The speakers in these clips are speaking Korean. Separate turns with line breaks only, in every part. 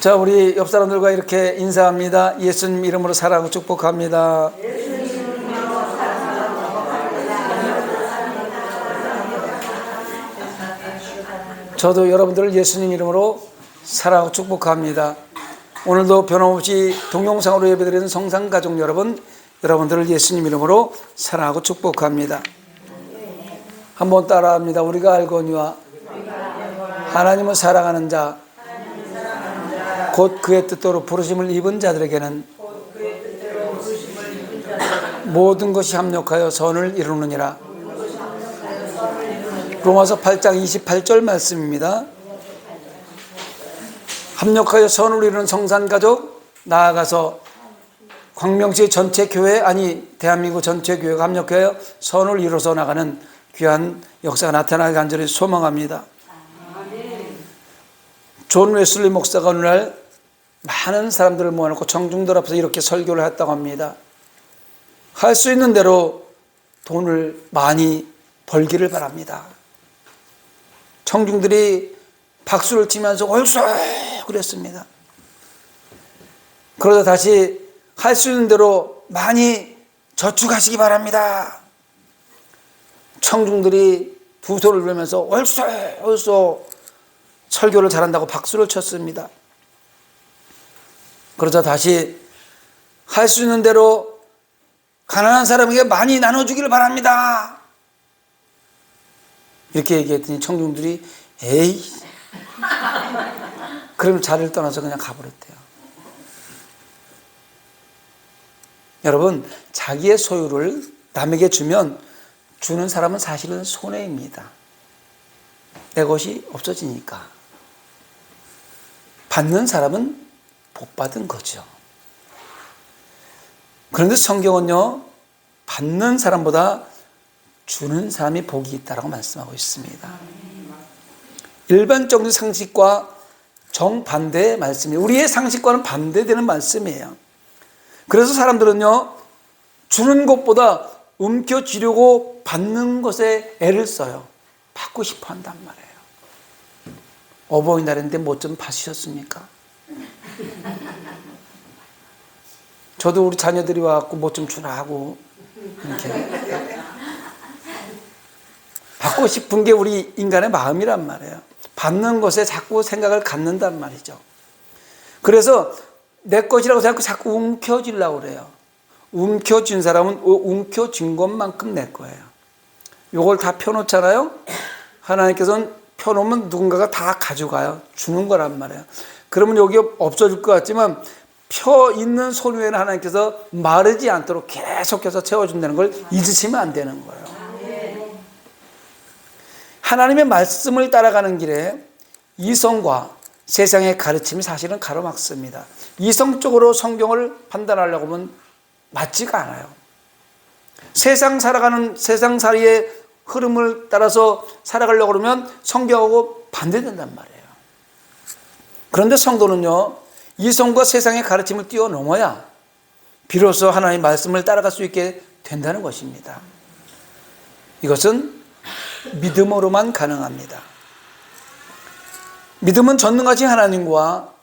자, 우리 옆 사람들과 이렇게 인사합니다. 예수님 이름으로 사랑하고 축복합니다. 저도 여러분들을 예수님 이름으로 사랑하고 축복합니다. 오늘도 변함없이 동영상으로 예배드리는 성상가족 여러분, 여러분들을 예수님 이름으로 사랑하고 축복합니다. 한번 따라합니다. 우리가 알거니와 하나님을 사랑하는 자, 곧 그의 뜻대로 부르심을 입은 자들에게는 모든 것이 합력하여 선을 이루느니라. 로마서 8장 28절 말씀입니다. 합력하여 선을 이루는 성산가족, 나아가서 광명시 전체 교회, 아니 대한민국 전체 교회가 합력하여 선을 이루어서 나가는 귀한 역사가 나타나길 간절히 소망합니다. 존 웨슬리 목사가 오늘날 많은 사람들을 모아놓고 청중들 앞에서 이렇게 설교를 했다고 합니다. 할 수 있는 대로 돈을 많이 벌기를 바랍니다. 청중들이 박수를 치면서 옳소 그랬습니다. 그러다 다시 할 수 있는 대로 많이 저축하시기 바랍니다. 청중들이 두 손을 들면서 옳소 옳소 설교를 잘한다고 박수를 쳤습니다. 그러자 다시 할 수 있는 대로 가난한 사람에게 많이 나눠주기를 바랍니다. 이렇게 얘기했더니 청중들이 에이, 그럼 자리를 떠나서 그냥 가버렸대요. 여러분, 자기의 소유를 남에게 주면 주는 사람은 사실은 손해입니다. 내 것이 없어지니까. 받는 사람은 복 받은 거죠. 그런데 성경은요, 받는 사람보다 주는 사람이 복이 있다고 말씀하고 있습니다. 일반적인 상식과 정반대의 말씀이에요. 우리의 상식과는 반대되는 말씀이에요. 그래서 사람들은요, 주는 것보다 움켜쥐려고 받는 것에 애를 써요. 받고 싶어 한단 말이에요. 어버이날인데 뭐 좀 받으셨습니까? 저도 우리 자녀들이 와갖고 뭐 좀 주라 하고 이렇게 받고 싶은 게 우리 인간의 마음이란 말이에요. 받는 것에 자꾸 생각을 갖는단 말이죠. 그래서 내 것이라고 생각하고 자꾸 움켜쥐려고 그래요. 움켜쥔 사람은 움켜쥔 것만큼 내 거예요. 요걸 다 펴놓잖아요. 하나님께서는 펴놓으면 누군가가 다 가져가요. 주는 거란 말이에요. 그러면 여기 없어질 것 같지만 펴 있는 손 위에는 하나님께서 마르지 않도록 계속해서 채워준다는 걸 잊으시면 안 되는 거예요. 하나님의 말씀을 따라가는 길에 이성과 세상의 가르침이 사실은 가로막습니다. 이성적으로 성경을 판단하려고 하면 맞지가 않아요. 세상살이의 흐름을 따라서 살아가려고 그러면 성경하고 반대된단 말이에요. 그런데 성도는요, 이성과 세상의 가르침을 뛰어넘어야 비로소 하나님의 말씀을 따라갈 수 있게 된다는 것입니다. 이것은 믿음으로만 가능합니다. 믿음은 전능하신 하나님과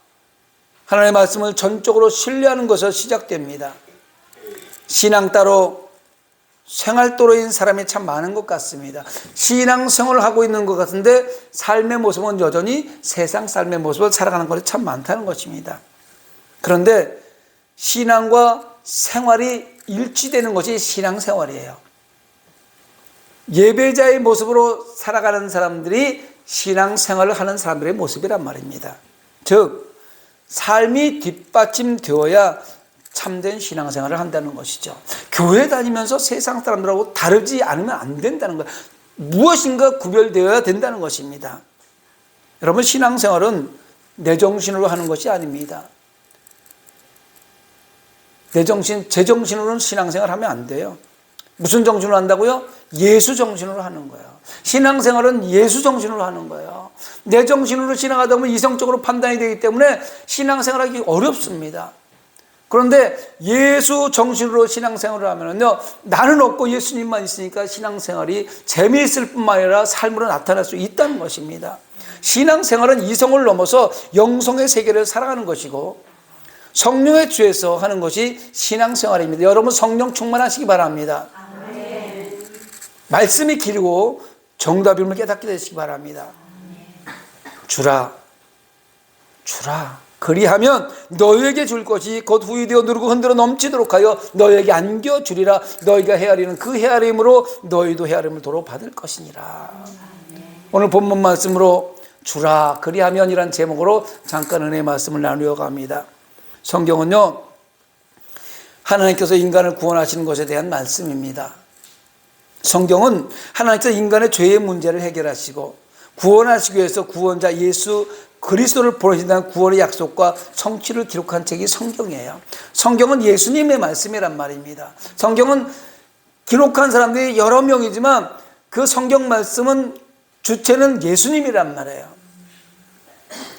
하나님의 말씀을 전적으로 신뢰하는 것에서 시작됩니다. 신앙 따로 생활 따로인 사람이 참 많은 것 같습니다. 신앙생활을 하고 있는 것 같은데 삶의 모습은 여전히 세상 삶의 모습을 살아가는 것이 참 많다는 것입니다. 그런데 신앙과 생활이 일치되는 것이 신앙생활이에요. 예배자의 모습으로 살아가는 사람들이 신앙생활을 하는 사람들의 모습이란 말입니다. 즉, 삶이 뒷받침되어야 참된 신앙생활을 한다는 것이죠. 교회 다니면서 세상 사람들하고 다르지 않으면 안 된다는 거예요. 무엇인가 구별되어야 된다는 것입니다. 여러분, 신앙생활은 내 정신으로 하는 것이 아닙니다. 제 정신으로는 신앙생활 하면 안 돼요. 무슨 정신으로 한다고요? 예수 정신으로 하는 거예요. 신앙생활은 예수 정신으로 하는 거예요. 내 정신으로 신앙하다 보면 이성적으로 판단이 되기 때문에 신앙생활하기 어렵습니다. 그런데 예수 정신으로 신앙생활을 하면요, 나는 없고 예수님만 있으니까 신앙생활이 재미있을 뿐만 아니라 삶으로 나타날 수 있다는 것입니다. 신앙생활은 이성을 넘어서 영성의 세계를 살아가는 것이고 성령의 주에서 하는 것이 신앙생활입니다. 여러분 성령 충만하시기 바랍니다. 말씀이 길고 정답임을 깨닫게 되시기 바랍니다. 주라 그리하면 너희에게 줄 것이 곧 후이 되어 누르고 흔들어 넘치도록 하여 너희에게 안겨주리라. 너희가 헤아리는 그 헤아림으로 너희도 헤아림을 도로 받을 것이니라. 오늘 본문 말씀으로 주라 그리하면이란 제목으로 잠깐 은혜의 말씀을 나누어 갑니다. 성경은요, 하나님께서 인간을 구원하시는 것에 대한 말씀입니다. 성경은 하나님께서 인간의 죄의 문제를 해결하시고 구원하시기 위해서 구원자 예수 그리스도를 보내신다는 구원의 약속과 성취를 기록한 책이 성경이에요. 성경은 예수님의 말씀이란 말입니다. 성경은 기록한 사람들이 여러 명이지만 그 성경 말씀은 주체는 예수님이란 말이에요.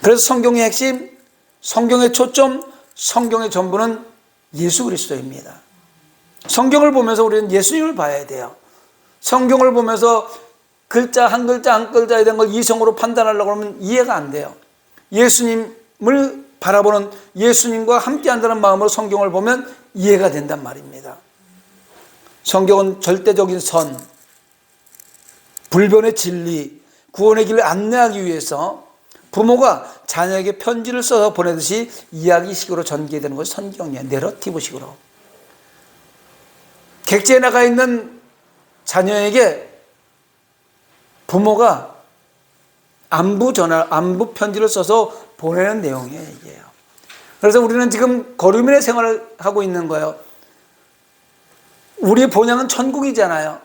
그래서 성경의 핵심, 성경의 초점, 성경의 전부는 예수 그리스도입니다. 성경을 보면서 우리는 예수님을 봐야 돼요. 성경을 보면서 글자 한 글자에 대한 걸 이성으로 판단하려고 하면 이해가 안 돼요. 예수님을 바라보는, 예수님과 함께 한다는 마음으로 성경을 보면 이해가 된단 말입니다. 성경은 절대적인 선, 불변의 진리, 구원의 길을 안내하기 위해서 부모가 자녀에게 편지를 써서 보내듯이 이야기식으로 전개되는 것이 성경이에요. 내러티브식으로. 객지에 나가 있는 자녀에게 부모가 안부 편지를 써서 보내는 내용이에요, 이게요. 그래서 우리는 지금 거류민의 생활을 하고 있는 거예요. 우리의 본향은 천국이잖아요.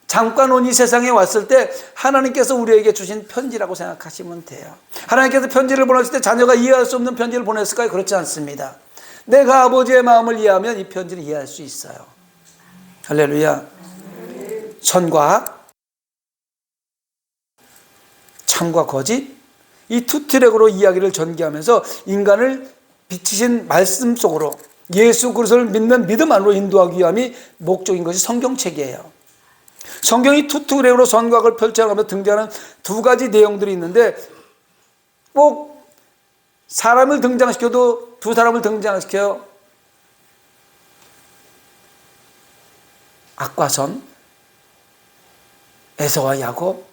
잠깐 온 이 세상에 왔을 때 하나님께서 우리에게 주신 편지라고 생각하시면 돼요. 하나님께서 편지를 보냈을 때 자녀가 이해할 수 없는 편지를 보냈을까요? 그렇지 않습니다. 내가 아버지의 마음을 이해하면 이 편지를 이해할 수 있어요. 할렐루야. 선과 참과 거짓, 이 투 트랙으로 이야기를 전개하면서 인간을 비치신 말씀 속으로 예수 그리스도를 믿는 믿음 안으로 인도하기 위함이 목적인 것이 성경책이에요. 성경이 투 트랙으로 선과 악을 펼쳐가면서 등장하는 두 가지 내용들이 있는데 꼭 사람을 등장시켜도 두 사람을 등장시켜요. 악과 선, 에서와 야곱,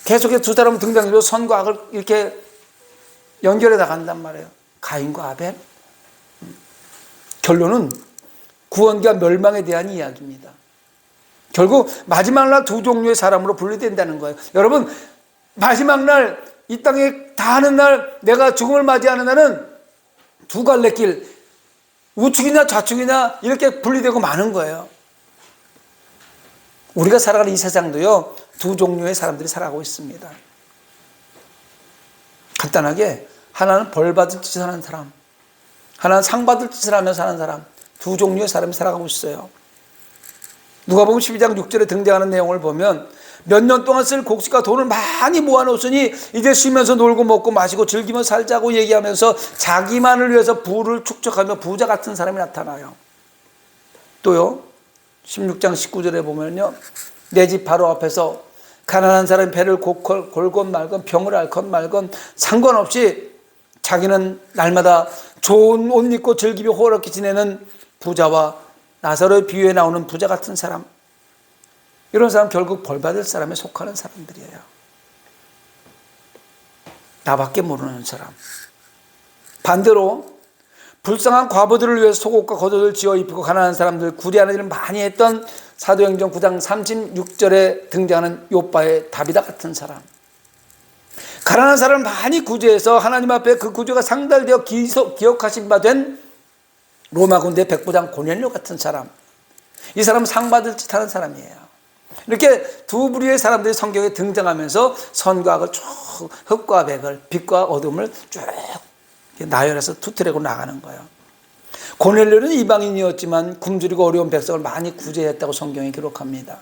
계속해서 두 사람을 등장시켜서 선과 악을 이렇게 연결해 나간단 말이에요. 가인과 아벨. 결론은 구원과 멸망에 대한 이야기입니다. 결국 마지막 날 두 종류의 사람으로 분리된다는 거예요. 여러분, 마지막 날 이 땅에 다 하는 날, 내가 죽음을 맞이하는 날은 두 갈래 길, 우측이나 좌측이나 이렇게 분리되고 마는 거예요. 우리가 살아가는 이 세상도요, 두 종류의 사람들이 살아가고 있습니다. 간단하게 하나는 벌 받을 짓을 하는 사람, 하나는 상 받을 짓을 하며 사는 사람, 두 종류의 사람이 살아가고 있어요. 누가복음 12장 6절에 등장하는 내용을 보면 몇 년 동안 쓸 곡식과 돈을 많이 모아놓으니 이제 쉬면서 놀고 먹고 마시고 즐기며 살자고 얘기하면서 자기만을 위해서 부를 축적하며 부자 같은 사람이 나타나요. 또요, 16장 19절에 보면요, 내 집 바로 앞에서 가난한 사람이 배를 골건 말건 병을 앓건 말건 상관없이 자기는 날마다 좋은 옷 입고 즐기며 호락히 지내는 부자와 나사로의 비유에 나오는 부자 같은 사람, 이런 사람 결국 벌받을 사람에 속하는 사람들이에요. 나밖에 모르는 사람. 반대로 불쌍한 과부들을 위해서 속옷과 겉옷을 지어 입히고 가난한 사람들 구제하는 일을 많이 했던 사도행전 9장 36절에 등장하는 욥바의 다비다 같은 사람. 가난한 사람을 많이 구제해서 하나님 앞에 그 구제가 상달되어 기억하신 바 된 로마 군대 백부장 고넬료 같은 사람. 이 사람은 상 받을 짓 하는 사람이에요. 이렇게 두 부류의 사람들이 성경에 등장하면서 선과 악을 쭉, 흙과 백을, 빛과 어둠을 쭉 나열해서 투트랙으로 나가는 거예요. 고넬료는 이방인이었지만 굶주리고 어려운 백성을 많이 구제했다고 성경이 기록합니다.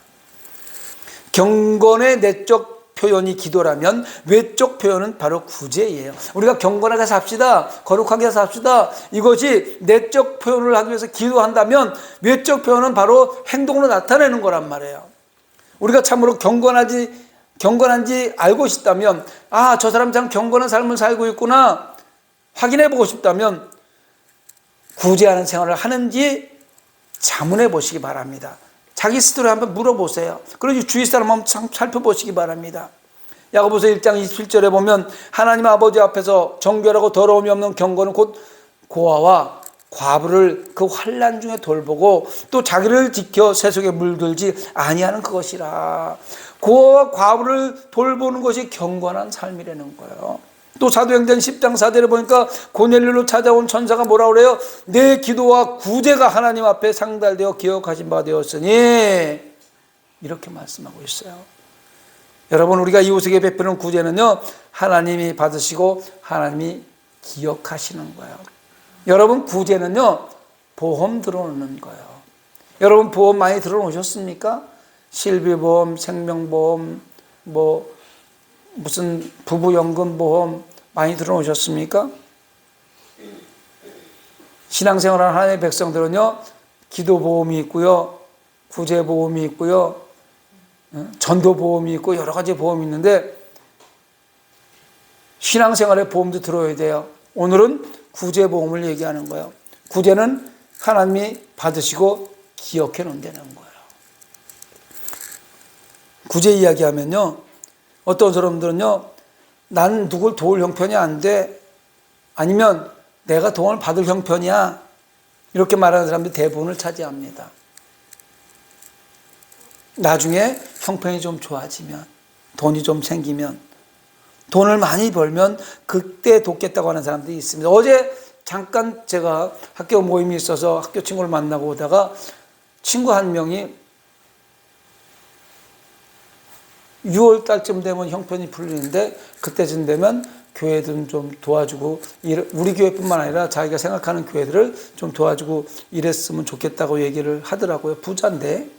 경건의 내적 표현이 기도라면 외적 표현은 바로 구제예요. 우리가 경건하게 삽시다, 거룩하게 삽시다, 이것이 내적 표현을 하기 위해서 기도한다면 외적 표현은 바로 행동으로 나타내는 거란 말이에요. 우리가 참으로 경건하지 경건한지 알고 싶다면, 아, 저 사람 참 경건한 삶을 살고 있구나 확인해 보고 싶다면 구제하는 생활을 하는지 자문해 보시기 바랍니다. 자기 스스로 한번 물어보세요. 그리고 주위 사람 한번 살펴보시기 바랍니다. 야고보서 1장 27절에 보면 하나님 아버지 앞에서 정결하고 더러움이 없는 경건은 곧 고아와 과부를 그 환난 중에 돌보고 또 자기를 지켜 세속에 물들지 아니하는 그것이라. 고아와 과부를 돌보는 것이 경건한 삶이라는 거예요. 또 사도행전 10장 4절에 보니까 고넬료로 찾아온 천사가 뭐라 그래요? 내 기도와 구제가 하나님 앞에 상달되어 기억하신 바 되었으니, 이렇게 말씀하고 있어요. 여러분, 우리가 이웃에게 베푸는 구제는요, 하나님이 받으시고 하나님이 기억하시는 거예요. 여러분, 구제는요, 보험 들어오는 거예요. 여러분, 보험 많이 들어오셨습니까? 실비보험, 생명보험, 무슨 부부연금보험 많이 들어오셨습니까? 신앙생활하는 하나님의 백성들은요, 기도보험이 있고요, 구제보험이 있고요, 전도보험이 있고 여러 가지 보험이 있는데 신앙생활에 보험도 들어야 돼요. 오늘은 구제보험을 얘기하는 거예요. 구제는 하나님이 받으시고 기억해 놓는다는 거예요. 구제 이야기하면요, 어떤 사람들은요, 난 누굴 도울 형편이 안 돼, 아니면 내가 도움을 받을 형편이야, 이렇게 말하는 사람들이 대부분을 차지합니다. 나중에 형편이 좀 좋아지면, 돈이 좀 생기면, 돈을 많이 벌면 그때 돕겠다고 하는 사람들이 있습니다. 어제 잠깐 제가 학교 모임이 있어서 학교 친구를 만나고 오다가 친구 한 명이 6월 달쯤 되면 형편이 풀리는데 그때쯤 되면 교회들 좀 도와주고, 우리 교회뿐만 아니라 자기가 생각하는 교회들을 좀 도와주고 이랬으면 좋겠다고 얘기를 하더라고요. 부자인데.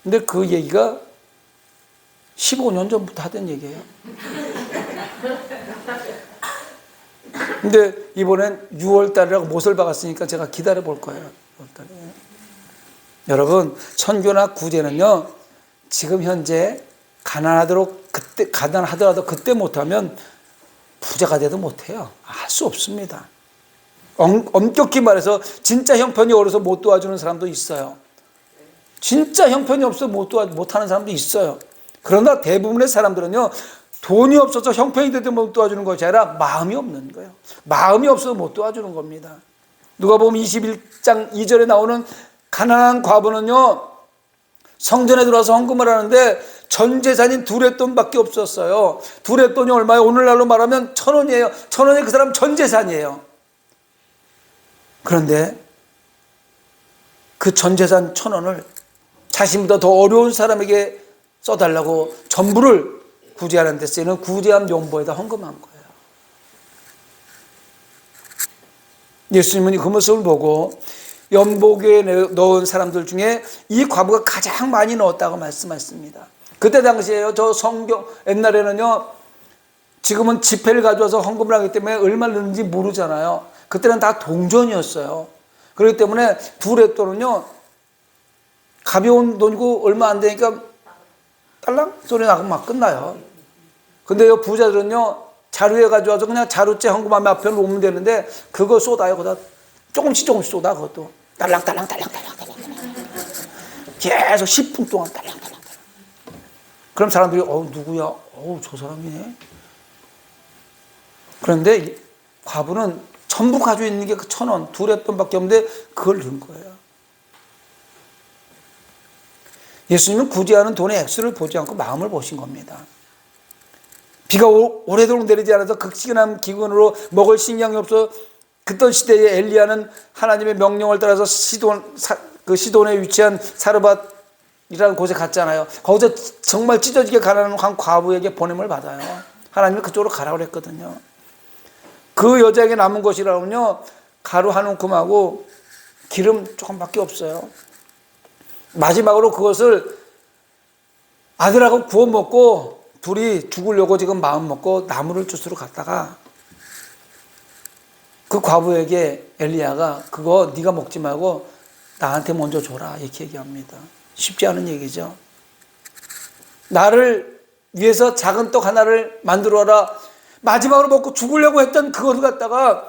근데 그 얘기가 15년 전부터 하던 얘기예요. 근데 이번엔 6월 달이라고 못을 박았으니까 제가 기다려 볼 거예요. 6월 달에. 여러분, 선교나 구제는요, 지금 현재 가난하더라도 그때 못하면 부자가 돼도 못해요. 할 수 없습니다. 엄격히 말해서 진짜 형편이 어려서 못 도와주는 사람도 있어요. 진짜 형편이 없어서 못하는 사람도 있어요. 그러나 대부분의 사람들은요, 돈이 없어서 형편이 돼도 못 도와주는 것이 아니라 마음이 없는 거예요. 마음이 없어서 못 도와주는 겁니다. 누가복음 21장 2절에 나오는 가난한 과부는요, 성전에 들어와서 헌금을 하는데 전 재산인 둘의 돈밖에 없었어요. 둘의 돈이 얼마예요? 오늘날로 말하면 1,000원이에요. 1,000원이 그 사람 전 재산이에요. 그런데 그 전 재산 1,000원을 자신보다 더 어려운 사람에게 써달라고 전부를 구제하는 데 쓰이는 구제함 용보에다 헌금한 거예요. 예수님은 그 모습을 보고 연복에 넣은 사람들 중에 이 과부가 가장 많이 넣었다고 말씀하셨습니다. 그때 당시에요, 저 성경 옛날에는요, 지금은 지폐를 가져와서 헌금을 하기 때문에 얼마 넣는지 모르잖아요. 그때는 다 동전이었어요. 그렇기 때문에 둘의 돈은요, 가벼운 돈이고 얼마 안 되니까 딸랑 소리 나고 막 끝나요. 근데 이 부자들은요, 자루에 가져와서 그냥 자루째 헌금하면 앞에 놓으면 되는데 그거 쏟아요. 그다 조금씩 쏟아. 그것도 딸랑 계속 10분 동안 딸랑. 그럼 사람들이 누구야? 저 사람이네. 그런데 과부는 전부 가지고 있는 게 그 1,000원, 둘의 돈밖에 없는데 그걸 넣은 거예요. 예수님은 구제하는 돈의 액수를 보지 않고 마음을 보신 겁니다. 비가 오래도록 내리지 않아서 극심한 기근으로 먹을 식량이 없어 그때 시대에 엘리야는 하나님의 명령을 따라서 시돈에 위치한 사르밧이라는 곳에 갔잖아요. 거기서 정말 찢어지게 가난한 한 과부에게 보냄을 받아요. 하나님이 그쪽으로 가라고 그랬거든요. 그 여자에게 남은 것이라면요, 가루 한 움큼하고 기름 조금밖에 없어요. 마지막으로 그것을 아들하고 구워 먹고 둘이 죽으려고 지금 마음 먹고 나무를 주스러 갔다가 그 과부에게 엘리야가 그거 네가 먹지 말고 나한테 먼저 줘라, 이렇게 얘기합니다. 쉽지 않은 얘기죠. 나를 위해서 작은 떡 하나를 만들어라. 마지막으로 먹고 죽으려고 했던 그거를 갖다가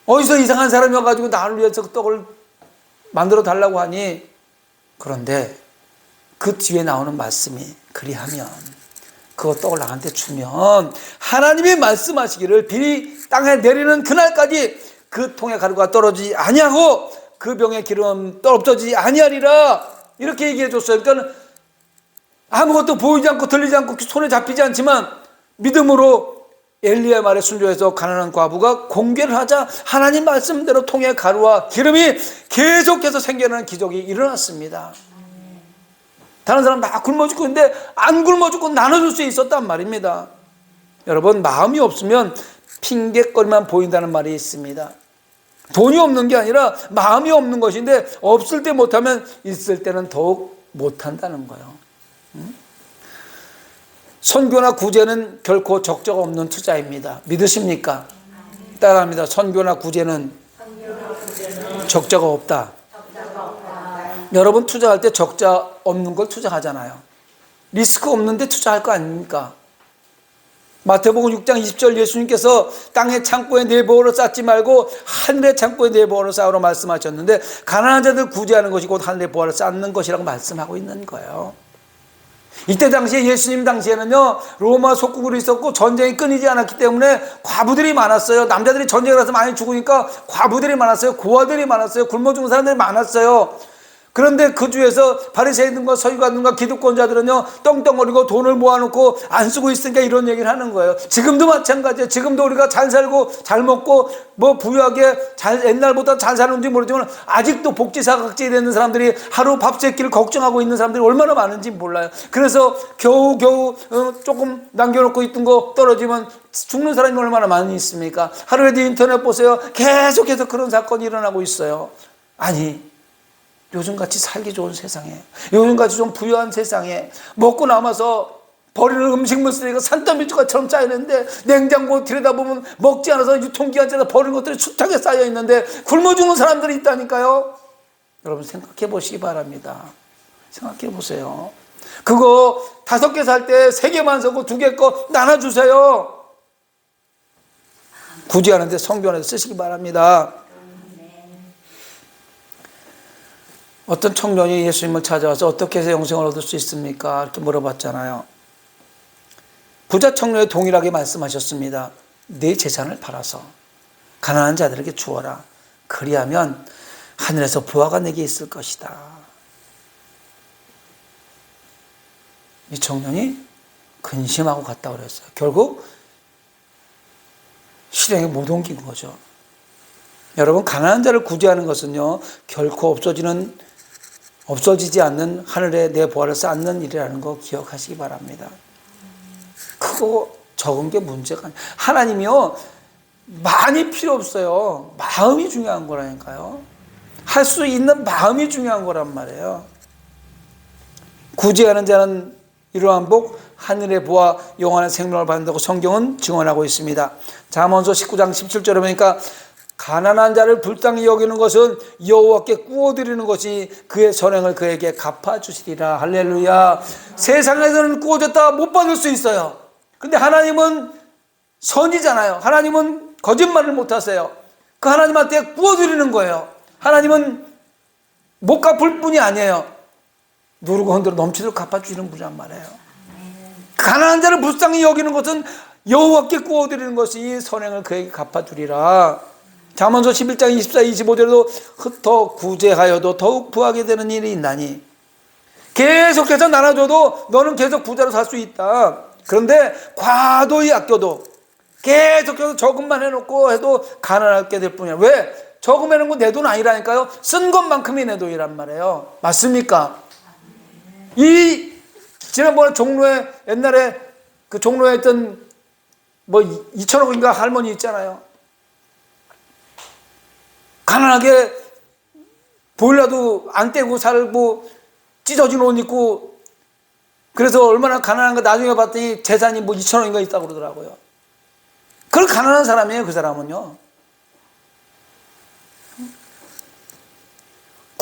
어디서 이상한 사람이 와가지고 나를 위해서 떡을 만들어 달라고 하니, 그런데 그 뒤에 나오는 말씀이, 그리하면 그 떡을 나한테 주면 하나님이 말씀하시기를 비리 땅에 내리는 그날까지 그 통에 가루가 떨어지지 아니하고 그 병에 기름 떨어지지 아니하리라, 이렇게 얘기해 줬어요. 그러니까 아무것도 보이지 않고 들리지 않고 손에 잡히지 않지만 믿음으로 엘리야의 말에 순종해서 가난한 과부가 공개를 하자 하나님 말씀대로 통에 가루와 기름이 계속해서 생겨나는 기적이 일어났습니다. 다른 사람 다 굶어 죽고 있는데 안 굶어 죽고 나눠줄 수 있었단 말입니다. 여러분, 마음이 없으면 핑계거리만 보인다는 말이 있습니다. 돈이 없는 게 아니라 마음이 없는 것인데, 없을 때 못하면 있을 때는 더욱 못한다는 거예요. 선교나 구제는 결코 적자가 없는 투자입니다. 믿으십니까? 따라합니다. 선교나 구제는 적자가 없다. 여러분, 투자할 때 적자 없는 걸 투자하잖아요. 리스크 없는데 투자할 거 아닙니까? 마태복음 6장 20절 예수님께서 땅의 창고에 네 보화를 쌓지 말고 하늘의 창고에 네 보화를 쌓으라 말씀하셨는데, 가난한 자들 구제하는 것이 곧 하늘의 보화를 쌓는 것이라고 말씀하고 있는 거예요. 이때 당시에, 예수님 당시에는요, 로마 속국으로 있었고 전쟁이 끊이지 않았기 때문에 과부들이 많았어요. 남자들이 전쟁을 해서 많이 죽으니까 과부들이 많았어요. 고아들이 많았어요. 굶어 죽는 사람들이 많았어요. 그런데 그 중에서 바리새인들과 서기관들과 기득권자들은요, 떵떵거리고 돈을 모아놓고 안 쓰고 있으니까 이런 얘기를 하는 거예요. 지금도 마찬가지예요. 지금도 우리가 잘 살고 잘 먹고 뭐 부유하게 옛날보다 잘 사는지 모르지만 아직도 복지 사각지대에 있는 사람들이 하루 밥 세 끼를 걱정하고 있는 사람들이 얼마나 많은지 몰라요. 그래서 겨우겨우 조금 남겨놓고 있던 거 떨어지면 죽는 사람이 얼마나 많이 있습니까? 하루에도 인터넷 보세요. 계속해서 그런 사건이 일어나고 있어요. 아니, 요즘같이 살기 좋은 세상에, 요즘같이 좀 부유한 세상에 먹고 남아서 버리는 음식물 쓰레기가 산더미처럼 쌓여있는데, 냉장고 들여다보면 먹지 않아서 유통기한째에서 버리는 것들이 숱하게 쌓여있는데 굶어 죽는 사람들이 있다니까요. 여러분, 생각해 보시기 바랍니다. 생각해 보세요. 그거 5개 살 때 3개만 사고 2개 거 나눠주세요. 구제하는데 성경에서 쓰시기 바랍니다. 어떤 청년이 예수님을 찾아와서 어떻게 해서 영생을 얻을 수 있습니까? 이렇게 물어봤잖아요. 부자 청년이 동일하게 말씀하셨습니다. 내 재산을 팔아서 가난한 자들에게 주어라. 그리하면 하늘에서 보화가 내게 있을 것이다. 이 청년이 근심하고 갔다 그랬어요. 결국 실행에 못 옮긴 거죠. 여러분, 가난한 자를 구제하는 것은요, 결코 없어지지 않는 하늘에 내 보화를 쌓는 일이라는 거 기억하시기 바랍니다. 크고 적은 게 문제가 아니에요. 하나님이요, 많이 필요 없어요. 마음이 중요한 거라니까요. 할 수 있는 마음이 중요한 거란 말이에요. 구제하는 자는 이러한 복, 하늘의 보화, 영원한 생명을 받는다고 성경은 증언하고 있습니다. 잠언서 19장 17절에 보니까 가난한 자를 불쌍히 여기는 것은 여호와께 구워드리는 것이 그의 선행을 그에게 갚아주시리라. 할렐루야. 세상에서는 구워졌다 못 받을 수 있어요. 근데 하나님은 선이잖아요. 하나님은 거짓말을 못하세요. 그 하나님한테 구워드리는 거예요. 하나님은 못 갚을 뿐이 아니에요. 누르고 흔들어 넘치도록 갚아주시는 분이란 말이에요. 가난한 자를 불쌍히 여기는 것은 여호와께 구워드리는 것이 선행을 그에게 갚아주리라. 잠언서 11장 24, 25절에도 흩어 구제하여도 더욱 부하게 되는 일이 있나니, 계속해서 나눠줘도 너는 계속 부자로 살 수 있다. 그런데 과도히 아껴도, 계속해서 저금만 해놓고 해도 가난하게 될 뿐이야. 왜? 저금 해놓은 거 내 돈 아니라니까요. 쓴 것만큼이 내 돈이란 말이에요. 맞습니까? 지난번에 종로에, 옛날에 그 종로에 있던 뭐 2천억인가 할머니 있잖아요. 가난하게 보일러도 안 떼고 살고 찢어진 옷 입고, 그래서 얼마나 가난한가 나중에 봤더니 재산이 뭐 2천억인가 있다고 그러더라고요. 그런 가난한 사람이에요. 그 사람은요.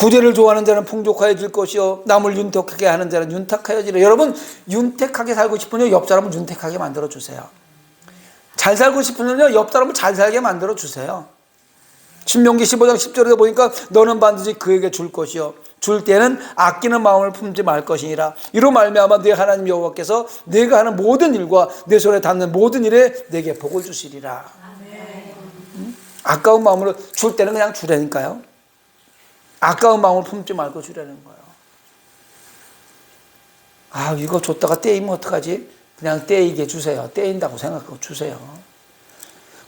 구제를 좋아하는 자는 풍족하여질 것이요 남을 윤택하게 하는 자는 윤택하여지라. 여러분, 윤택하게 살고 싶으면 옆 사람을 윤택하게 만들어 주세요. 잘 살고 싶으면요 옆 사람을 잘 살게 만들어 주세요. 신명기 15장 10절에 보니까 너는 반드시 그에게 줄 것이요 줄 때는 아끼는 마음을 품지 말 것이니라. 이로 말미암아 네 하나님 여호와께서 네가 하는 모든 일과 내 손에 닿는 모든 일에 네게 복을 주시리라. 아까운 마음으로 줄 때는 그냥 주라니까요. 아까운 마음을 품지 말고 주라는 거예요. 아, 이거 줬다가 떼이면 어떡하지? 그냥 떼이게 주세요. 떼인다고 생각하고 주세요.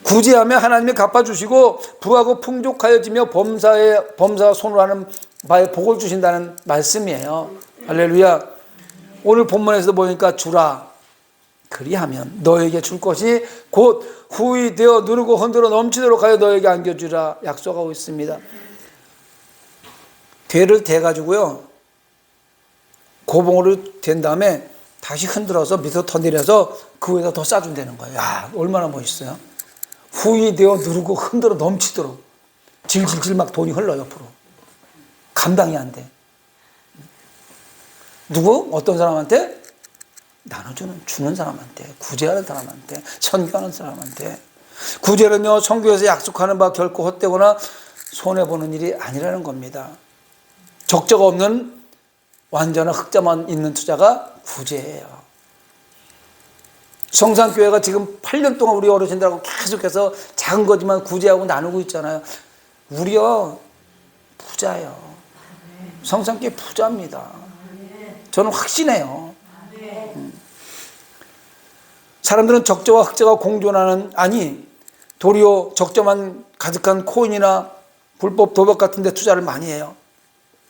구제하면 하나님이 갚아주시고 부하고 풍족하여지며 범사가 손으로 하는 바에 복을 주신다는 말씀이에요. 할렐루야. 오늘 본문에서 보니까 주라 그리하면 너에게 줄 것이 곧 후히 되어 누르고 흔들어 넘치도록 하여 너에게 안겨주라 약속하고 있습니다. 되를 대가지고요 고봉으로 된 다음에 다시 흔들어서 밑으로 더 내려서 그 위에다 더 싸준다는 거예요. 야, 얼마나 멋있어요. 후이 되어 누르고 흔들어 넘치도록 질질질 막 돈이 흘러 옆으로. 감당이 안 돼. 누구? 어떤 사람한테? 주는 사람한테, 구제하는 사람한테, 선교하는 사람한테. 구제는요 성경에서 약속하는 바 결코 헛되거나 손해보는 일이 아니라는 겁니다. 적자가 없는 완전한 흑자만 있는 투자가 구제예요. 성산교회가 지금 8년 동안 우리 어르신들하고 계속해서 작은 거지만 구제하고 나누고 있잖아요. 우리요 부자예요. 성산교회 부자입니다. 저는 확신해요. 사람들은 적자와 흑자가 공존하는, 아니 도리어 적자만 가득한 코인이나 불법 도박 같은 데 투자를 많이 해요.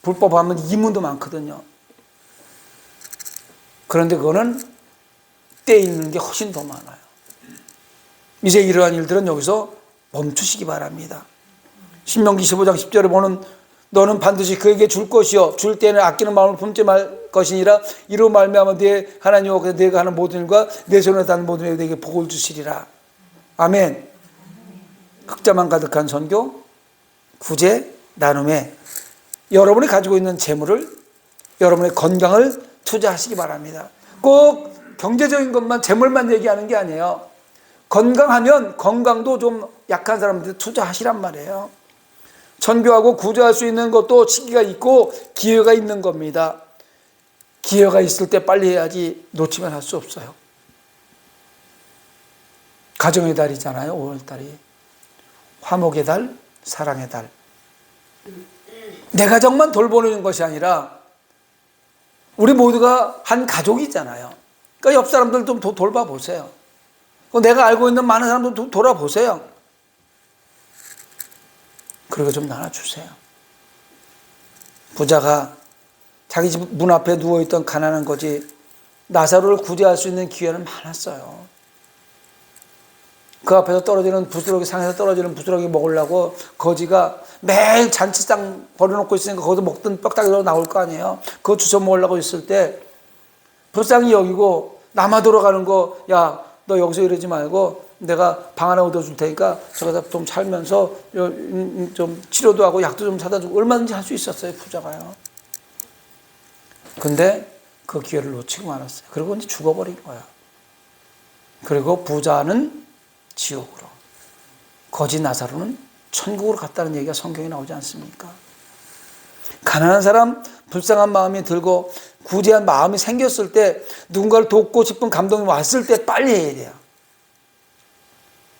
불법하면 이문도 많거든요. 그런데 그거는 때 있는 게 훨씬 더 많아요. 이제 이러한 일들은 여기서 멈추시기 바랍니다. 신명기 15장 10절에 보는 너는 반드시 그에게 줄 것이요 줄 때는 아끼는 마음을 품지 말 것이니라. 이로 말미암아 네 하나님 여호와께서 네가 하는 모든 일과 내 손에 닿는 모든 일에 네게 복을 주시리라. 아멘. 흑자만 가득한 선교, 구제, 나눔에 여러분이 가지고 있는 재물을, 여러분의 건강을 투자하시기 바랍니다. 꼭 경제적인 것만, 재물만 얘기하는 게 아니에요. 건강하면 건강도 좀 약한 사람들한테 투자하시란 말이에요. 선교하고 구제할 수 있는 것도 시기가 있고 기회가 있는 겁니다. 기회가 있을 때 빨리 해야지 놓치면 할 수 없어요. 가정의 달이잖아요. 5월달이. 화목의 달, 사랑의 달. 내 가정만 돌보는 것이 아니라 우리 모두가 한 가족이잖아요. 그러니까 옆 사람들 좀 돌봐보세요. 내가 알고 있는 많은 사람들 돌아보세요. 그리고 좀 나눠주세요. 부자가 자기 집 문 앞에 누워있던 가난한 거지 나사로를 구제할 수 있는 기회는 많았어요. 그 앞에서 떨어지는 부스러기, 상에서 떨어지는 부스러기 먹으려고 거지가 매일 잔치상 버려놓고 있으니까 거기서 먹던 뼈다귀로 나올 거 아니에요. 그거 주워 먹으려고 있을 때 불쌍히 여기고 남아 돌아가는 거, 야, 너 여기서 이러지 말고 내가 방 하나 얻어줄 테니까 저기다 좀 살면서 좀 치료도 하고 약도 좀 사다 주고 얼마든지 할 수 있었어요, 부자가요. 근데 그 기회를 놓치고 말았어요. 그리고 이제 죽어버린 거야. 그리고 부자는 지옥으로, 거지 나사로는 천국으로 갔다는 얘기가 성경에 나오지 않습니까? 가난한 사람, 불쌍한 마음이 들고 구제한 마음이 생겼을 때, 누군가를 돕고 싶은 감동이 왔을 때 빨리 해야 돼요.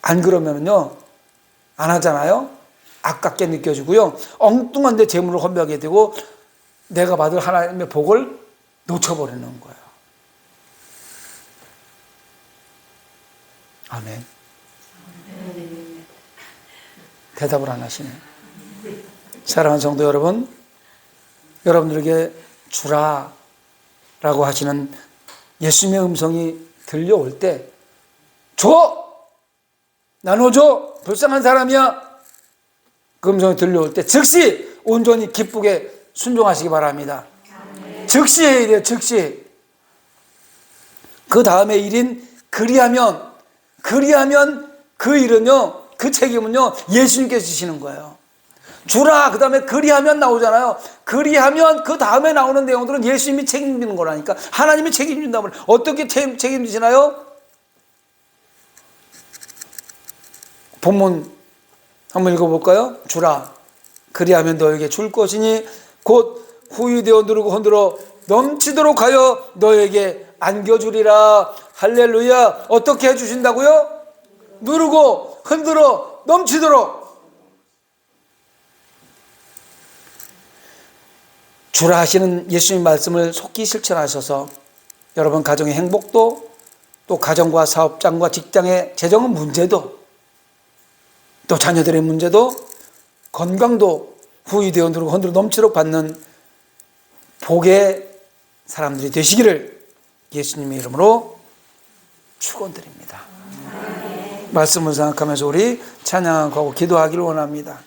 안 그러면요 안 하잖아요. 아깝게 느껴지고요, 엉뚱한 데 재물을 허비하게 되고 내가 받을 하나님의 복을 놓쳐버리는 거예요. 아멘. 대답을 안 하시네요. 사랑하는 성도 여러분, 여러분들에게 주라 라고 하시는 예수님의 음성이 들려올 때, 줘! 나눠줘! 불쌍한 사람이야! 그 음성이 들려올 때 즉시 온전히 기쁘게 순종하시기 바랍니다. 즉시 해야 돼요. 즉시. 그 다음에 일인 그리하면 그 일은요, 그 책임은요 예수님께서 지시는 거예요. 주라, 그 다음에 그리하면 나오잖아요. 그리하면 그 다음에 나오는 내용들은 예수님이 책임지는 거라니까. 하나님이 책임진다면 어떻게 책임지시나요? 본문 한번 읽어볼까요? 주라, 그리하면 너에게 줄 것이니 곧 후유되어 누르고 흔들어 넘치도록 하여 너에게 안겨주리라. 할렐루야. 어떻게 해주신다고요? 누르고 흔들어 넘치도록. 주라 하시는 예수님 말씀을 속히 실천하셔서 여러분 가정의 행복도, 또 가정과 사업장과 직장의 재정 문제도, 또 자녀들의 문제도, 건강도 후유되어 누르고 흔들어 넘치도록 받는 복의 사람들이 되시기를 예수님의 이름으로 축원드립니다. 말씀을 생각하면서 우리 찬양하고 기도하기를 원합니다.